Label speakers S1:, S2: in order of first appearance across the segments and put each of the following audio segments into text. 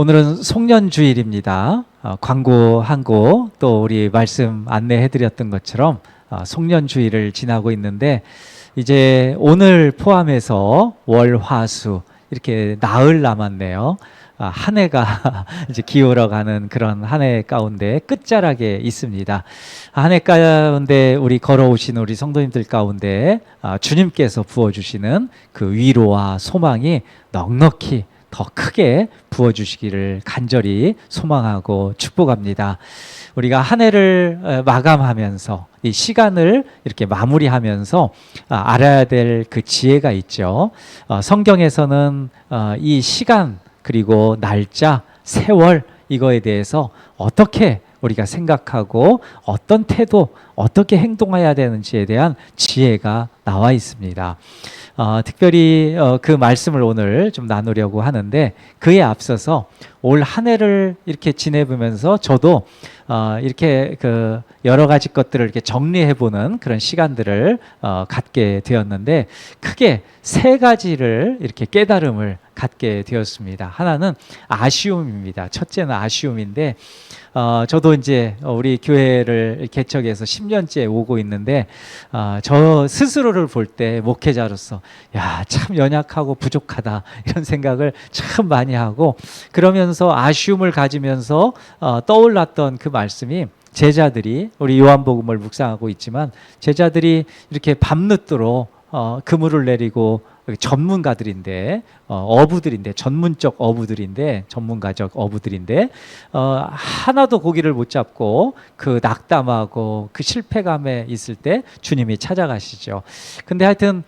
S1: 오늘은 송년주일입니다. 광고 한 곡, 또 우리 말씀 안내해드렸던 것처럼 송년주일을 지나고 있는데, 이제 오늘 포함해서 월, 화, 수 이렇게 나흘 남았네요. 한 해가 이제 기울어가는 그런 한 해 가운데 끝자락에 있습니다. 한 해 가운데 우리 걸어오신 우리 성도님들 가운데 주님께서 부어주시는 그 위로와 소망이 넉넉히 더 크게 부어주시기를 간절히 소망하고 축복합니다. 우리가 한 해를 마감하면서 이 시간을 이렇게 마무리하면서 알아야 될 그 지혜가 있죠. 성경에서는 이 시간 그리고 날짜, 세월 이거에 대해서 어떻게 우리가 생각하고 어떤 태도, 어떻게 행동해야 되는지에 대한 지혜가 나와 있습니다. 특별히 그 말씀을 오늘 좀 나누려고 하는데, 그에 앞서서 올 한 해를 이렇게 지내보면서 저도 이렇게 그 여러 가지 것들을 이렇게 정리해보는 그런 시간들을 갖게 되었는데, 크게 세 가지를 이렇게 깨달음을 갖게 되었습니다. 하나는 아쉬움입니다. 첫째는 아쉬움인데, 저도 이제 우리 교회를 개척해서 10년째 오고 있는데, 저 스스로를 볼 때 목회자로서 야, 참 연약하고 부족하다 이런 생각을 참 많이 하고, 그러면서 아쉬움을 가지면서 떠올랐던 그 말씀이, 제자들이 우리 요한복음을 묵상하고 있지만 제자들이 이렇게 밤늦도록 그물을 내리고, 전문가들인데 어부들인데, 전문적 어부들인데, 전문가적 어부들인데 하나도 고기를 못 잡고 그 낙담하고 그 실패감에 있을 때 주님이 찾아가시죠. 근데 하여튼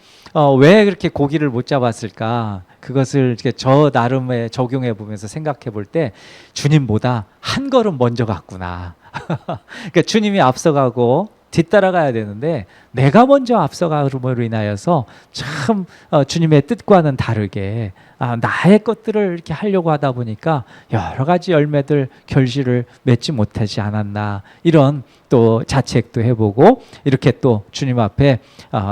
S1: 왜 그렇게 고기를 못 잡았을까? 그것을 이렇게 저 나름의 적용해 보면서 생각해 볼 때, 주님보다 한 걸음 먼저 갔구나. 그러니까 주님이 앞서가고 뒤따라가야 되는데 내가 먼저 앞서감으로 인하여서 참 주님의 뜻과는 다르게 나의 것들을 이렇게 하려고 하다 보니까 여러 가지 열매들, 결실을 맺지 못하지 않았나, 이런 또 자책도 해보고, 이렇게 또 주님 앞에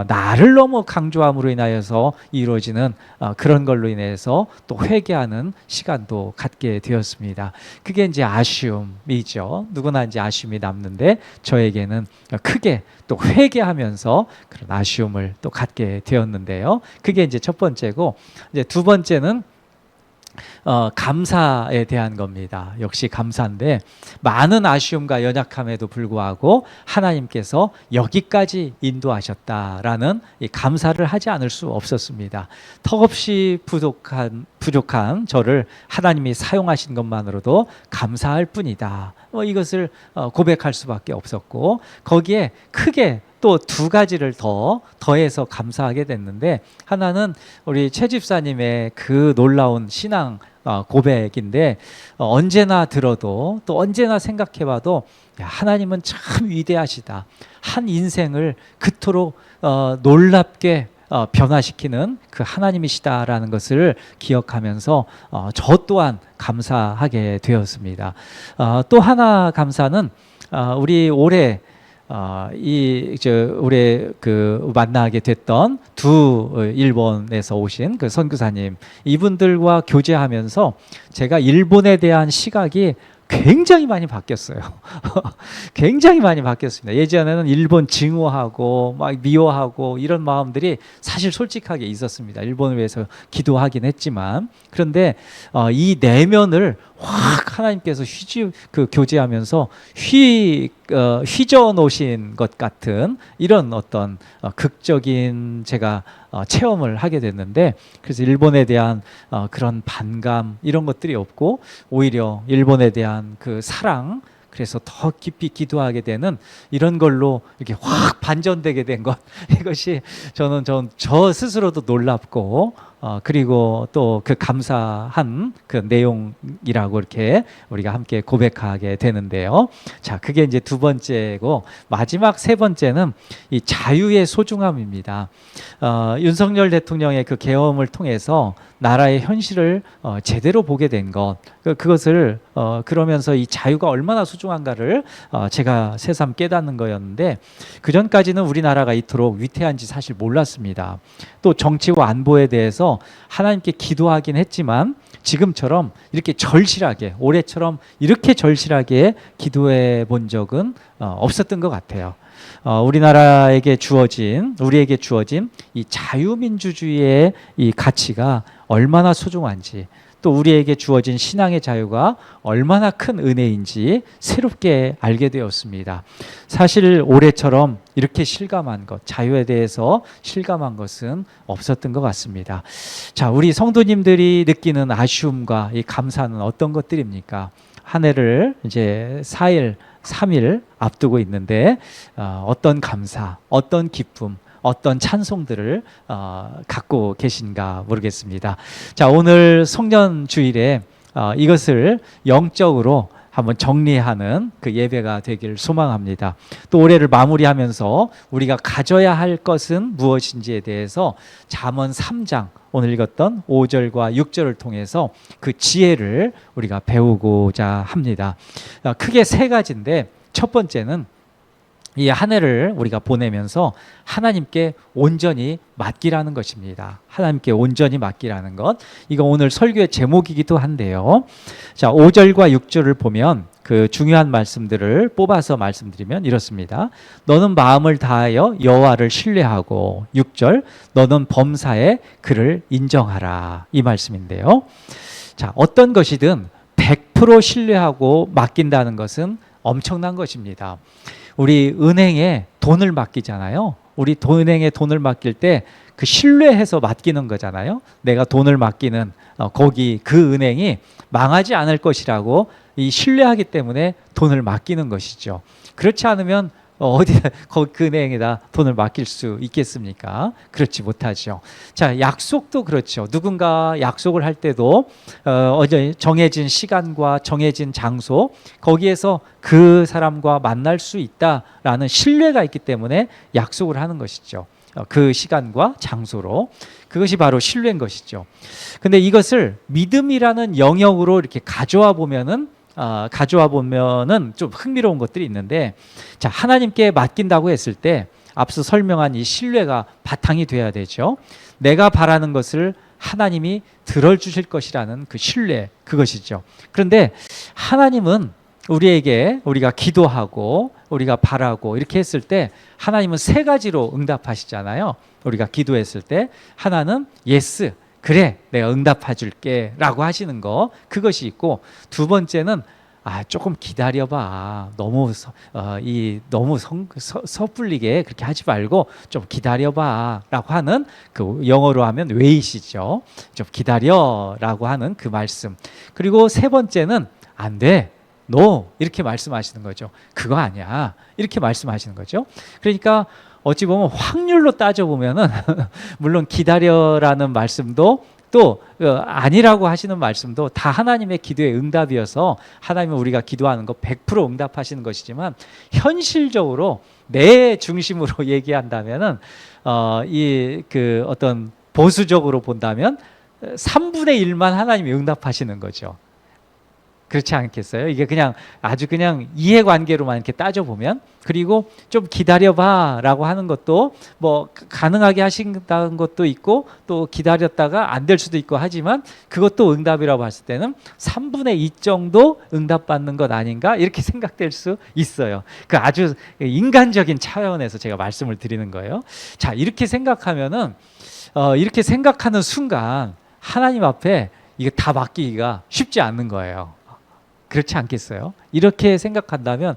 S1: 나를 너무 강조함으로 인하여서 이루어지는 그런 걸로 인해서 또 회개하는 시간도 갖게 되었습니다. 그게 이제 아쉬움이죠. 누구나 이제 아쉬움이 남는데, 저에게는 크게 또 회개하면서 그런 아쉬움을 또 갖게 되었는데요. 그게 이제 첫 번째고, 이제 두 번째는 감사에 대한 겁니다. 역시 감사인데, 많은 아쉬움과 연약함에도 불구하고 하나님께서 여기까지 인도하셨다라는 이 감사를 하지 않을 수 없었습니다. 턱없이 부족한 저를 하나님이 사용하신 것만으로도 감사할 뿐이다. 이것을 고백할 수밖에 없었고, 거기에 크게 또 두 가지를 더해서 감사하게 됐는데, 하나는 우리 최 집사님의 그 놀라운 신앙 고백인데, 언제나 들어도 또 언제나 생각해봐도 하나님은 참 위대하시다. 한 인생을 그토록 놀랍게 변화시키는 그 하나님이시다라는 것을 기억하면서 저 또한 감사하게 되었습니다. 또 하나 감사는 우리 올해 올해 그 만나게 됐던 두 일본에서 오신 그 선교사님, 이분들과 교제하면서 제가 일본에 대한 시각이 굉장히 많이 바뀌었어요. 굉장히 많이 바뀌었습니다. 예전에는 일본 증오하고 막 미워하고 이런 마음들이 사실 솔직하게 있었습니다. 일본을 위해서 기도하긴 했지만, 그런데 이 내면을 확 하나님께서 교제하면서 휘저 놓으신 것 같은 이런 어떤 극적인 제가 체험을 하게 됐는데, 그래서 일본에 대한 그런 반감 이런 것들이 없고, 오히려 일본에 대한 그 사랑, 그래서 더 깊이 기도하게 되는 이런 걸로 이렇게 확 반전되게 된 것, 이것이 저 스스로도 놀랍고, 그리고 또 그 감사한 그 내용이라고 이렇게 우리가 함께 고백하게 되는데요. 자, 그게 이제 두 번째고, 마지막 세 번째는 이 자유의 소중함입니다. 윤석열 대통령의 그 계엄을 통해서 나라의 현실을 제대로 보게 된 것, 그것을 그러면서 이 자유가 얼마나 소중한가를 제가 새삼 깨닫는 거였는데, 그 전까지는 우리나라가 이토록 위태한지 사실 몰랐습니다. 또 정치와 안보에 대해서 하나님께 기도하긴 했지만 지금처럼 이렇게 절실하게, 올해처럼 이렇게 절실하게 기도해 본 적은 없었던 것 같아요. 우리에게 주어진 이 자유민주주의의 이 가치가 얼마나 소중한지, 또 우리에게 주어진 신앙의 자유가 얼마나 큰 은혜인지 새롭게 알게 되었습니다. 사실 올해처럼 이렇게 실감한 것, 자유에 대해서 실감한 것은 없었던 것 같습니다. 자, 우리 성도님들이 느끼는 아쉬움과 이 감사는 어떤 것들입니까? 한 해를 이제 4일, 3일 앞두고 있는데 어떤 감사, 어떤 기쁨, 어떤 찬송들을 갖고 계신가 모르겠습니다. 자, 오늘 송년주일에 이것을 영적으로 한번 정리하는 그 예배가 되길 소망합니다. 또 올해를 마무리하면서 우리가 가져야 할 것은 무엇인지에 대해서 잠언 3장, 오늘 읽었던 5절과 6절을 통해서 그 지혜를 우리가 배우고자 합니다. 크게 세 가지인데, 첫 번째는 이 한 해를 우리가 보내면서 하나님께 온전히 맡기라는 것입니다. 하나님께 온전히 맡기라는 것. 이거 오늘 설교의 제목이기도 한데요. 자, 5절과 6절을 보면 그 중요한 말씀들을 뽑아서 말씀드리면 이렇습니다. 너는 마음을 다하여 여호와를 신뢰하고, 6절, 너는 범사에 그를 인정하라. 이 말씀인데요. 자, 어떤 것이든 100% 신뢰하고 맡긴다는 것은 엄청난 것입니다. 우리 은행에 돈을 맡기잖아요. 우리 은행에 돈을 맡길 때 그 신뢰해서 맡기는 거잖아요. 내가 돈을 맡기는 거기 그 은행이 망하지 않을 것이라고 이 신뢰하기 때문에 돈을 맡기는 것이죠. 그렇지 않으면 어디다 그 은행에다 돈을 맡길 수 있겠습니까? 그렇지 못하죠. 자, 약속도 그렇죠. 누군가 약속을 할 때도 정해진 시간과 정해진 장소, 거기에서 그 사람과 만날 수 있다라는 신뢰가 있기 때문에 약속을 하는 것이죠. 그 시간과 장소로. 그것이 바로 신뢰인 것이죠. 근데 이것을 믿음이라는 영역으로 이렇게 가져와 보면은 좀 흥미로운 것들이 있는데, 자, 하나님께 맡긴다고 했을 때 앞서 설명한 이 신뢰가 바탕이 돼야 되죠. 내가 바라는 것을 하나님이 들어주실 것이라는 그 신뢰, 그것이죠. 그런데 하나님은 우리가 기도하고 우리가 바라고 이렇게 했을 때 하나님은 세 가지로 응답하시잖아요. 우리가 기도했을 때 하나는 예스, 그래, 내가 응답해 줄게 라고 하시는 거, 그것이 있고, 두 번째는 조금 기다려봐. 너무 섣불리게 그렇게 하지 말고 좀 기다려봐 라고 하는, 그 영어로 하면 웨이시죠. 좀 기다려라고 하는 그 말씀. 그리고 세 번째는 안 돼, no, 이렇게 말씀하시는 거죠. 그거 아니야, 이렇게 말씀하시는 거죠. 그러니까 어찌 보면 확률로 따져보면은 물론 기다려라는 말씀도 또 아니라고 하시는 말씀도 다 하나님의 기도의 응답이어서 하나님은 우리가 기도하는 거 100% 응답하시는 것이지만, 현실적으로 내 중심으로 얘기한다면은 어떤 보수적으로 본다면 3분의 1만 하나님이 응답하시는 거죠. 그렇지 않겠어요? 이게 아주 그냥 이해관계로만 이렇게 따져보면. 그리고 좀 기다려봐 라고 하는 것도 뭐 가능하게 하신다는 것도 있고, 또 기다렸다가 안 될 수도 있고 하지만, 그것도 응답이라고 봤을 때는 3분의 2 정도 응답받는 것 아닌가, 이렇게 생각될 수 있어요. 그 아주 인간적인 차원에서 제가 말씀을 드리는 거예요. 자, 이렇게 생각하면은 이렇게 생각하는 순간 하나님 앞에 이거 다 맡기기가 쉽지 않는 거예요. 그렇지 않겠어요? 이렇게 생각한다면,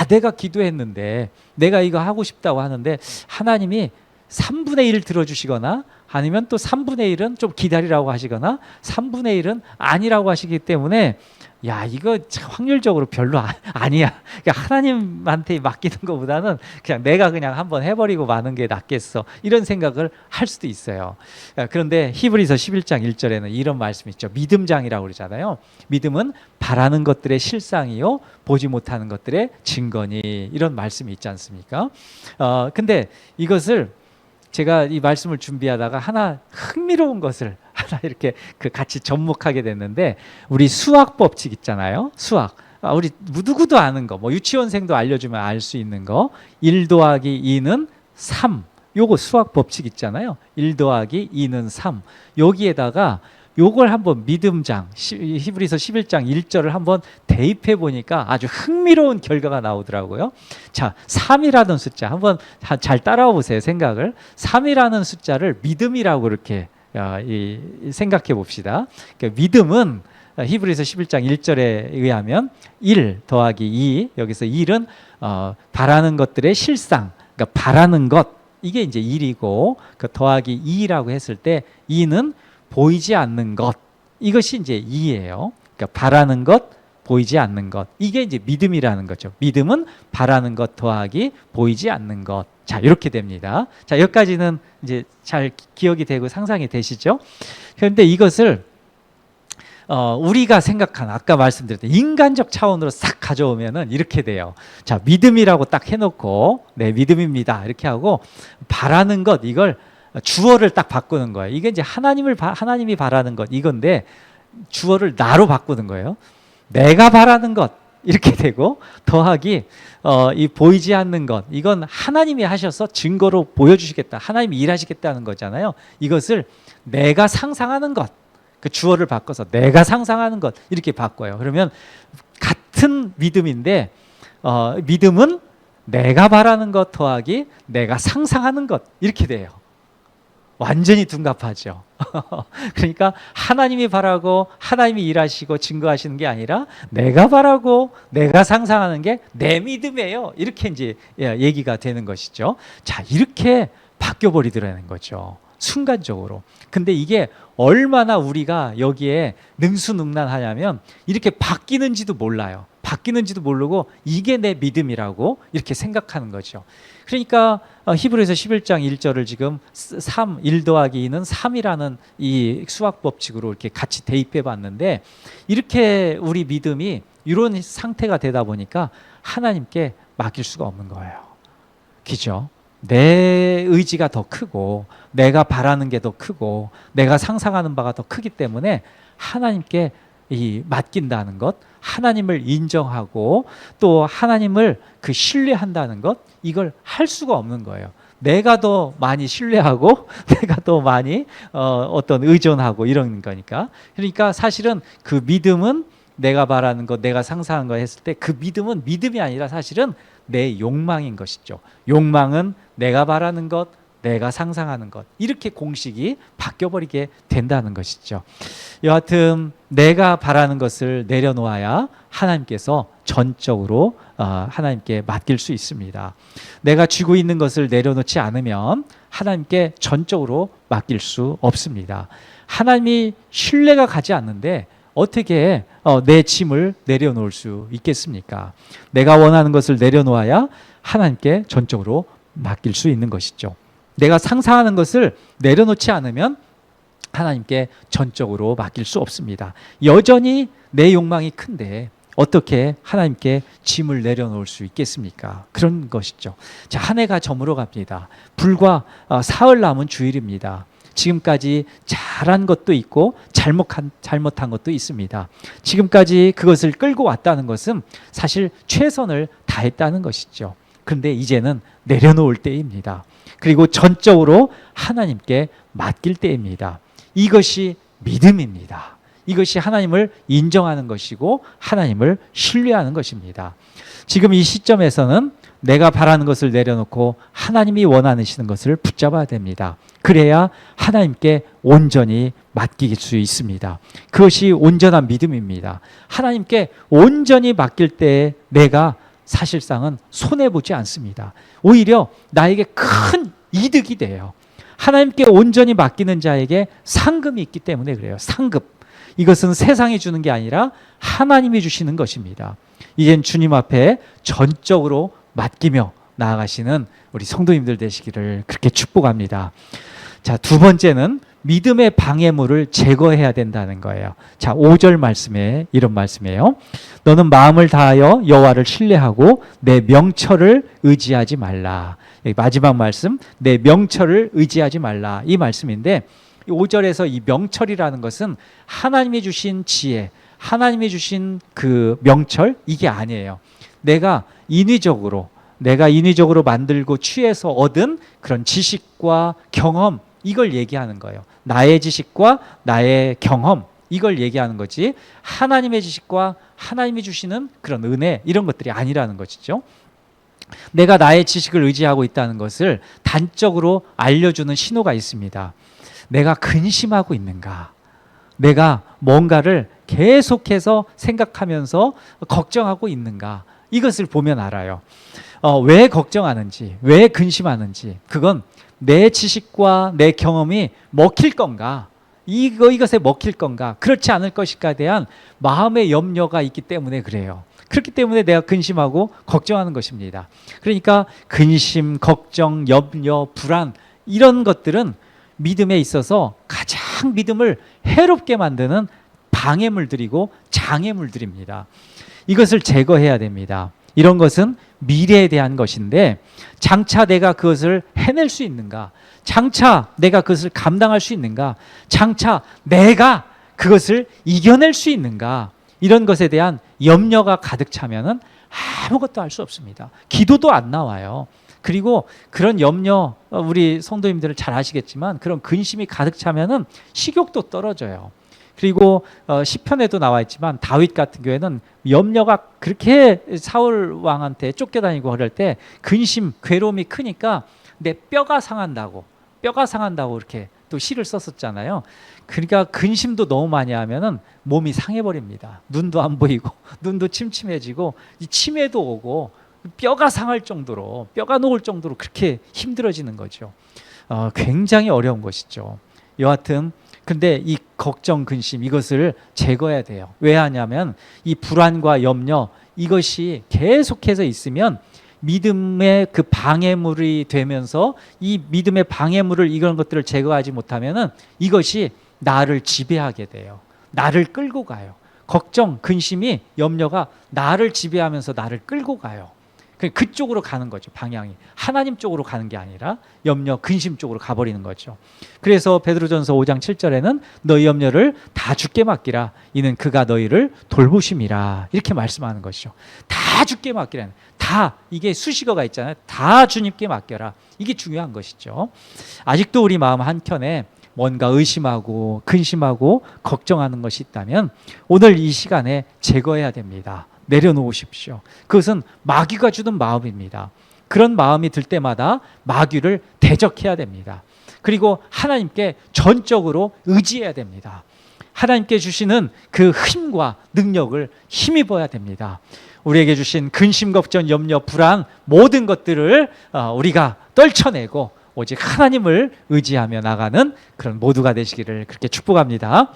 S1: 내가 기도했는데, 내가 이거 하고 싶다고 하는데 하나님이 3분의 1 들어주시거나, 아니면 또 3분의 1은 좀 기다리라고 하시거나, 3분의 1은 아니라고 하시기 때문에 이거 확률적으로 별로 아니야. 그러니까 하나님한테 맡기는 것보다는 내가 한번 해버리고 마는 게 낫겠어, 이런 생각을 할 수도 있어요. 그런데 히브리서 11장 1절에는 이런 말씀이 있죠. 믿음장이라고 그러잖아요. 믿음은 바라는 것들의 실상이요 보지 못하는 것들의 증거니, 이런 말씀이 있지 않습니까? 근데 이것을 제가 이 말씀을 준비하다가 하나 흥미로운 것을 하나 이렇게 같이 접목하게 됐는데, 우리 수학 법칙 있잖아요. 수학. 우리 누구도 아는 거, 뭐 유치원생도 알려주면 알 수 있는 거, 1 더하기 2는 3. 요거 수학 법칙 있잖아요. 1 더하기 2는 3. 여기에다가 요걸 한번 믿음장 히브리서 11장 1절을 한번 대입해 보니까 아주 흥미로운 결과가 나오더라고요. 자, 3이라는 숫자 한번 잘 따라와 보세요. 생각을 3이라는 숫자를 믿음이라고 이렇게 생각해 봅시다. 그러니까 믿음은 히브리서 11장 1절에 의하면 1 더하기 2, 여기서 1은 바라는 것들의 실상, 그러니까 바라는 것, 이게 이제 1이고 그 더하기 2라고 했을 때 2는 보이지 않는 것, 이것이 이제 2예요. 그러니까 바라는 것, 보이지 않는 것, 이게 이제 믿음이라는 거죠. 믿음은 바라는 것 더하기 보이지 않는 것. 자, 이렇게 됩니다. 자, 여기까지는 이제 잘 기억이 되고 상상이 되시죠? 그런데 이것을 우리가 생각한 아까 말씀드렸던 인간적 차원으로 싹 가져오면은 이렇게 돼요. 자, 믿음이라고 딱 해놓고 네, 믿음입니다 이렇게 하고 바라는 것, 이걸 주어를 딱 바꾸는 거예요. 이게 이제 하나님이 바라는 것 이건데 주어를 나로 바꾸는 거예요. 내가 바라는 것 이렇게 되고 더하기 이 보이지 않는 것, 이건 하나님이 하셔서 증거로 보여주시겠다, 하나님이 일하시겠다는 거잖아요. 이것을 내가 상상하는 것, 그 주어를 바꿔서 내가 상상하는 것 이렇게 바꿔요. 그러면 같은 믿음인데 믿음은 내가 바라는 것 더하기 내가 상상하는 것 이렇게 돼요. 완전히 둔갑하죠. 그러니까 하나님이 바라고 하나님이 일하시고 증거하시는 게 아니라 내가 바라고 내가 상상하는 게 내 믿음이에요. 이렇게 이제 얘기가 되는 것이죠. 자, 이렇게 바뀌어 버리더라는 거죠. 순간적으로. 근데 이게 얼마나 우리가 여기에 능수능란하냐면 이렇게 바뀌는지도 몰라요. 바뀌는지도 모르고 이게 내 믿음이라고 이렇게 생각하는 거죠. 그러니까 히브리서 11장 1절을 지금 1 더하기 2는 3이라는 이 수학 법칙으로 이렇게 같이 대입해 봤는데 이렇게 우리 믿음이 이런 상태가 되다 보니까 하나님께 맡길 수가 없는 거예요. 그죠? 내 의지가 더 크고 내가 바라는 게 더 크고 내가 상상하는 바가 더 크기 때문에 하나님께 맡긴다는 것, 하나님을 인정하고 또 하나님을 신뢰한다는 것, 이걸 할 수가 없는 거예요. 내가 더 많이 신뢰하고 내가 더 많이 어떤 의존하고 이런 거니까. 그러니까 사실은 그 믿음은 내가 바라는 것, 내가 상상한 거 했을 때 그 믿음은 믿음이 아니라 사실은 내 욕망인 것이죠. 욕망은 내가 바라는 것, 내가 상상하는 것, 이렇게 공식이 바뀌어버리게 된다는 것이죠. 여하튼 내가 바라는 것을 내려놓아야 하나님께서 전적으로 하나님께 맡길 수 있습니다. 내가 쥐고 있는 것을 내려놓지 않으면 하나님께 전적으로 맡길 수 없습니다. 하나님이 신뢰가 가지 않는데 어떻게 내 짐을 내려놓을 수 있겠습니까? 내가 원하는 것을 내려놓아야 하나님께 전적으로 맡길 수 있는 것이죠. 내가 상상하는 것을 내려놓지 않으면 하나님께 전적으로 맡길 수 없습니다. 여전히 내 욕망이 큰데 어떻게 하나님께 짐을 내려놓을 수 있겠습니까? 그런 것이죠. 자, 한 해가 저물어 갑니다. 불과 사흘 남은 주일입니다. 지금까지 잘한 것도 있고 잘못한 것도 있습니다. 지금까지 그것을 끌고 왔다는 것은 사실 최선을 다했다는 것이죠. 그런데 이제는 내려놓을 때입니다. 그리고 전적으로 하나님께 맡길 때입니다. 이것이 믿음입니다. 이것이 하나님을 인정하는 것이고 하나님을 신뢰하는 것입니다. 지금 이 시점에서는 내가 바라는 것을 내려놓고 하나님이 원하시는 것을 붙잡아야 됩니다. 그래야 하나님께 온전히 맡길 수 있습니다. 그것이 온전한 믿음입니다. 하나님께 온전히 맡길 때 내가 사실상은 손해보지 않습니다. 오히려 나에게 큰 이득이 돼요. 하나님께 온전히 맡기는 자에게 상금이 있기 때문에 그래요. 상급. 이것은 세상이 주는 게 아니라 하나님이 주시는 것입니다. 이젠 주님 앞에 전적으로 맡기며 나아가시는 우리 성도님들 되시기를 그렇게 축복합니다. 자, 두 번째는 믿음의 방해물을 제거해야 된다는 거예요. 자, 5절 말씀에 이런 말씀이에요. 너는 마음을 다하여 여호와를 신뢰하고 내 명철을 의지하지 말라. 마지막 말씀, 내 명철을 의지하지 말라. 이 말씀인데 5절에서 이 명철이라는 것은 하나님이 주신 지혜, 하나님이 주신 그 명철, 이게 아니에요. 내가 인위적으로 만들고 취해서 얻은 그런 지식과 경험, 이걸 얘기하는 거예요. 나의 지식과 나의 경험, 이걸 얘기하는 거지 하나님의 지식과 하나님이 주시는 그런 은혜, 이런 것들이 아니라는 것이죠. 내가 나의 지식을 의지하고 있다는 것을 단적으로 알려주는 신호가 있습니다. 내가 근심하고 있는가? 내가 뭔가를 계속해서 생각하면서 걱정하고 있는가? 이것을 보면 알아요. 왜 걱정하는지, 왜 근심하는지, 그건 내 지식과 내 경험이 먹힐 건가? 이것에 먹힐 건가? 그렇지 않을 것일까에 대한 마음의 염려가 있기 때문에 그래요. 그렇기 때문에 내가 근심하고 걱정하는 것입니다. 그러니까 근심, 걱정, 염려, 불안, 이런 것들은 믿음에 있어서 가장 믿음을 해롭게 만드는 방해물들이고 장애물들입니다. 이것을 제거해야 됩니다. 이런 것은 미래에 대한 것인데 장차 내가 그것을 해낼 수 있는가? 장차 내가 그것을 감당할 수 있는가? 장차 내가 그것을 이겨낼 수 있는가? 이런 것에 대한 염려가 가득 차면은 아무것도 할 수 없습니다. 기도도 안 나와요. 그리고 그런 염려, 우리 성도님들은 잘 아시겠지만 그런 근심이 가득 차면은 식욕도 떨어져요. 그리고 시편에도 나와 있지만 다윗 같은 경우에는 염려가 그렇게 사울 왕한테 쫓겨다니고 그럴 때 근심, 괴로움이 크니까 내 뼈가 상한다고 이렇게 또 시를 썼었잖아요. 그러니까 근심도 너무 많이 하면은 몸이 상해버립니다. 눈도 안 보이고 눈도 침침해지고 치매도 오고 뼈가 상할 정도로, 뼈가 녹을 정도로 그렇게 힘들어지는 거죠. 굉장히 어려운 것이죠. 여하튼 근데 이 걱정, 근심, 이것을 제거해야 돼요. 왜 하냐면 이 불안과 염려, 이것이 계속해서 있으면 믿음의 그 방해물이 되면서 이 믿음의 방해물을, 이런 것들을 제거하지 못하면은 이것이 나를 지배하게 돼요. 나를 끌고 가요. 걱정, 근심이, 염려가 나를 지배하면서 나를 끌고 가요. 그쪽으로 가는 거죠. 방향이 하나님 쪽으로 가는 게 아니라 염려, 근심 쪽으로 가버리는 거죠. 그래서 베드로전서 5장 7절에는 너희 염려를 다 주께 맡기라, 이는 그가 너희를 돌보심이라, 이렇게 말씀하는 것이죠. 다 주께 맡기라는, 다, 이게 수식어가 있잖아요. 다 주님께 맡겨라, 이게 중요한 것이죠. 아직도 우리 마음 한켠에 뭔가 의심하고 근심하고 걱정하는 것이 있다면 오늘 이 시간에 제거해야 됩니다. 내려놓으십시오. 그것은 마귀가 주는 마음입니다. 그런 마음이 들 때마다 마귀를 대적해야 됩니다. 그리고 하나님께 전적으로 의지해야 됩니다. 하나님께 주시는 그 힘과 능력을 힘입어야 됩니다. 우리에게 주신 근심, 걱정, 염려, 불안, 모든 것들을 우리가 떨쳐내고 오직 하나님을 의지하며 나가는 그런 모두가 되시기를 그렇게 축복합니다.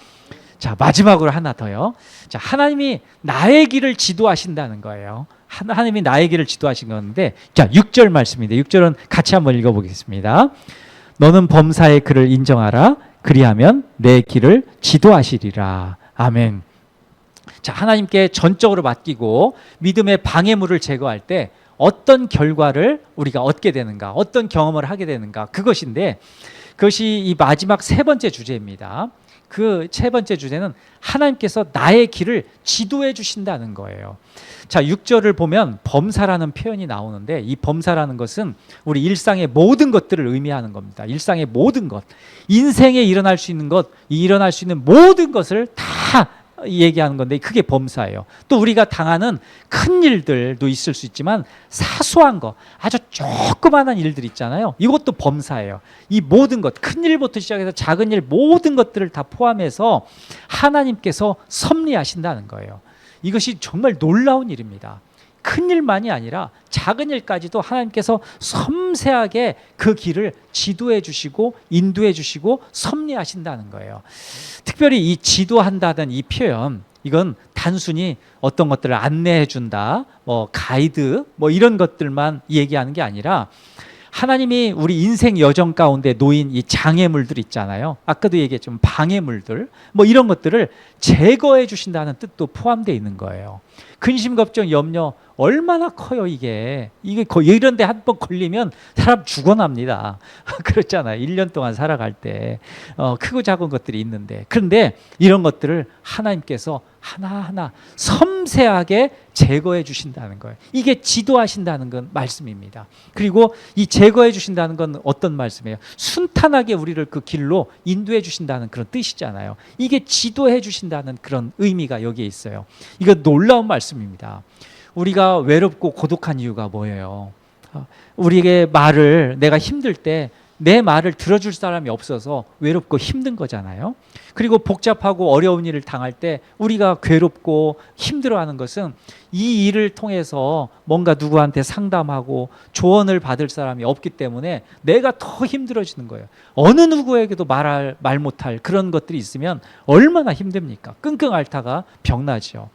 S1: 자, 마지막으로 하나 더요. 자, 하나님이 나의 길을 지도하신다는 거예요. 하나님이 나의 길을 지도하신 건데, 자, 6절 말씀인데 6절은 같이 한번 읽어보겠습니다. 너는 범사의 그를 인정하라. 그리하면 내 길을 지도하시리라. 아멘. 자, 하나님께 전적으로 맡기고 믿음의 방해물을 제거할 때 어떤 결과를 우리가 얻게 되는가, 어떤 경험을 하게 되는가, 그것인데 그것이 이 마지막 세 번째 주제입니다. 그 세 번째 주제는 하나님께서 나의 길을 지도해 주신다는 거예요. 자, 6절을 보면 범사라는 표현이 나오는데 이 범사라는 것은 우리 일상의 모든 것들을 의미하는 겁니다. 일상의 모든 것, 인생에 일어날 수 있는 것, 일어날 수 있는 모든 것을 다 얘기하는 건데 그게 범사예요. 또 우리가 당하는 큰 일들도 있을 수 있지만 사소한 거, 아주 조그마한 일들 있잖아요. 이것도 범사예요. 이 모든 것, 큰 일부터 시작해서 작은 일, 모든 것들을 다 포함해서 하나님께서 섭리하신다는 거예요. 이것이 정말 놀라운 일입니다. 큰 일만이 아니라 작은 일까지도 하나님께서 섬세하게 그 길을 지도해 주시고 인도해 주시고 섭리하신다는 거예요. 특별히 이 지도한다는 이 표현, 이건 단순히 어떤 것들을 안내해 준다, 가이드, 이런 것들만 얘기하는 게 아니라 하나님이 우리 인생 여정 가운데 놓인 이 장애물들 있잖아요. 아까도 얘기했지만 방해물들, 이런 것들을 제거해 주신다는 뜻도 포함되어 있는 거예요. 근심, 걱정, 염려 얼마나 커요, 이게 거의 이런 데 한 번 걸리면 사람 죽어납니다. 그렇잖아요. 1년 동안 살아갈 때 크고 작은 것들이 있는데, 그런데 이런 것들을 하나님께서 하나하나 섬세하게 제거해 주신다는 거예요. 이게 지도하신다는 건 말씀입니다. 그리고 이 제거해 주신다는 건 어떤 말씀이에요? 순탄하게 우리를 그 길로 인도해 주신다는 그런 뜻이잖아요. 이게 지도해 주신다는 그런 의미가 여기에 있어요. 이거 놀라운 말씀입니다. 우리가 외롭고 고독한 이유가 뭐예요? 우리에게 내가 힘들 때 내 말을 들어줄 사람이 없어서 외롭고 힘든 거잖아요. 그리고 복잡하고 어려운 일을 당할 때 우리가 괴롭고 힘들어하는 것은 이 일을 통해서 뭔가 누구한테 상담하고 조언을 받을 사람이 없기 때문에 내가 더 힘들어지는 거예요. 어느 누구에게도 말 못할 그런 것들이 있으면 얼마나 힘듭니까? 끙끙 앓다가 병나죠.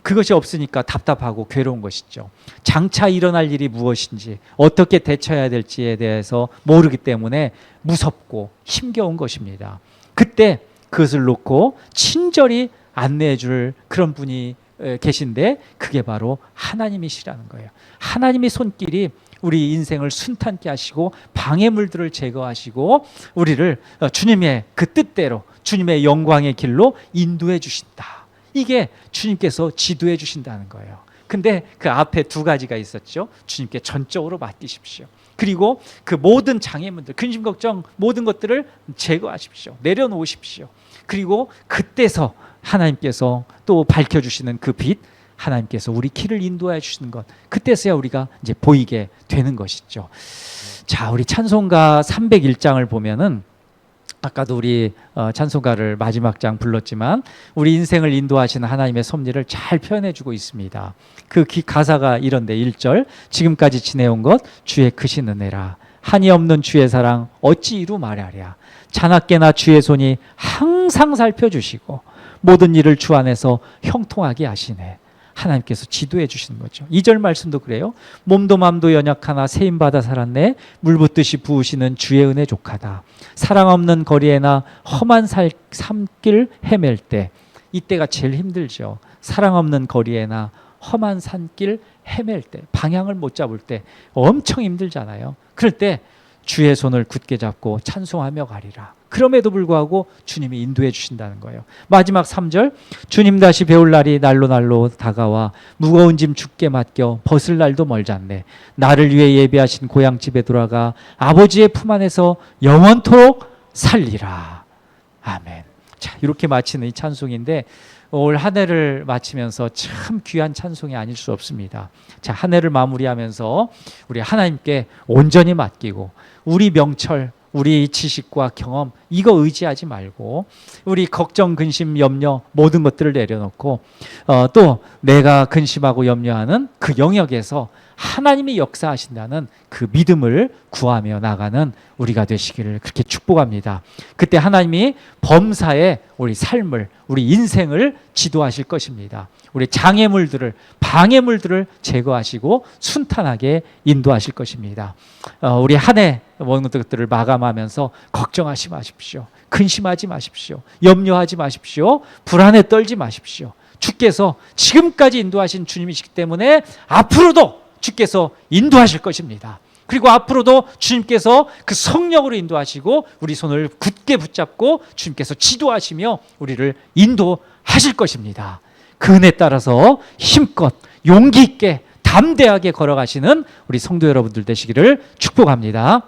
S1: 그것이 없으니까 답답하고 괴로운 것이죠. 장차 일어날 일이 무엇인지 어떻게 대처해야 될지에 대해서 모르기 때문에 무섭고 힘겨운 것입니다. 그때 그것을 놓고 친절히 안내해 줄 그런 분이 계신데 그게 바로 하나님이시라는 거예요. 하나님의 손길이 우리 인생을 순탄케 하시고 방해물들을 제거하시고 우리를 주님의 그 뜻대로 주님의 영광의 길로 인도해 주신다. 이게 주님께서 지도해 주신다는 거예요. 근데 그 앞에 두 가지가 있었죠. 주님께 전적으로 맡기십시오. 그리고 그 모든 장애물들, 근심, 걱정 모든 것들을 제거하십시오. 내려놓으십시오. 그리고 그때서 하나님께서 또 밝혀주시는 그 빛, 하나님께서 우리 길을 인도해 주시는 것, 그때서야 우리가 이제 보이게 되는 것이죠. 자, 우리 찬송가 301장을 보면은 아까도 우리 찬송가를 마지막 장 불렀지만 우리 인생을 인도하시는 하나님의 섭리를 잘 표현해주고 있습니다. 그 가사가 이런데 1절 지금까지 지내온 것 주의 크신 은혜라 한이 없는 주의 사랑 어찌 이루 말하랴 자나깨나 주의 손이 항상 살펴주시고 모든 일을 주 안에서 형통하게 하시네. 하나님께서 지도해 주시는 거죠. 2절 말씀도 그래요. 몸도 맘도 연약하나 세임받아 살았네. 물 붓듯이 부으시는 주의 은혜 족하다. 사랑 없는 거리에나 험한 산길 헤맬 때 이때가 제일 힘들죠. 사랑 없는 거리에나 험한 산길 헤맬 때 방향을 못 잡을 때 엄청 힘들잖아요. 그럴 때 주의 손을 굳게 잡고 찬송하며 가리라. 그럼에도 불구하고 주님이 인도해 주신다는 거예요. 마지막 3절 주님 다시 배울 날이 날로 다가와 무거운 짐 주께 맡겨 벗을 날도 멀지 않네. 나를 위해 예배하신 고향집에 돌아가 아버지의 품 안에서 영원토록 살리라. 아멘. 자, 이렇게 마치는 이 찬송인데 올 한 해를 마치면서 참 귀한 찬송이 아닐 수 없습니다. 자, 한 해를 마무리하면서 우리 하나님께 온전히 맡기고 우리 명철, 우리 지식과 경험 이거 의지하지 말고 우리 걱정, 근심, 염려 모든 것들을 내려놓고 또 내가 근심하고 염려하는 그 영역에서 하나님이 역사하신다는 그 믿음을 구하며 나가는 우리가 되시기를 그렇게 축복합니다. 그때 하나님이 범사에 우리 삶을, 우리 인생을 지도하실 것입니다. 우리 장애물들을, 방해물들을 제거하시고 순탄하게 인도하실 것입니다. 우리 한 해 모든 것들을 마감하면서 걱정하지 마십시오. 근심하지 마십시오. 염려하지 마십시오. 불안에 떨지 마십시오. 주께서 지금까지 인도하신 주님이시기 때문에 앞으로도 주께서 인도하실 것입니다. 그리고 앞으로도 주님께서 그 성령으로 인도하시고 우리 손을 굳게 붙잡고 주님께서 지도하시며 우리를 인도하실 것입니다. 그 은혜 따라서 힘껏 용기 있게 담대하게 걸어가시는 우리 성도 여러분들 되시기를 축복합니다.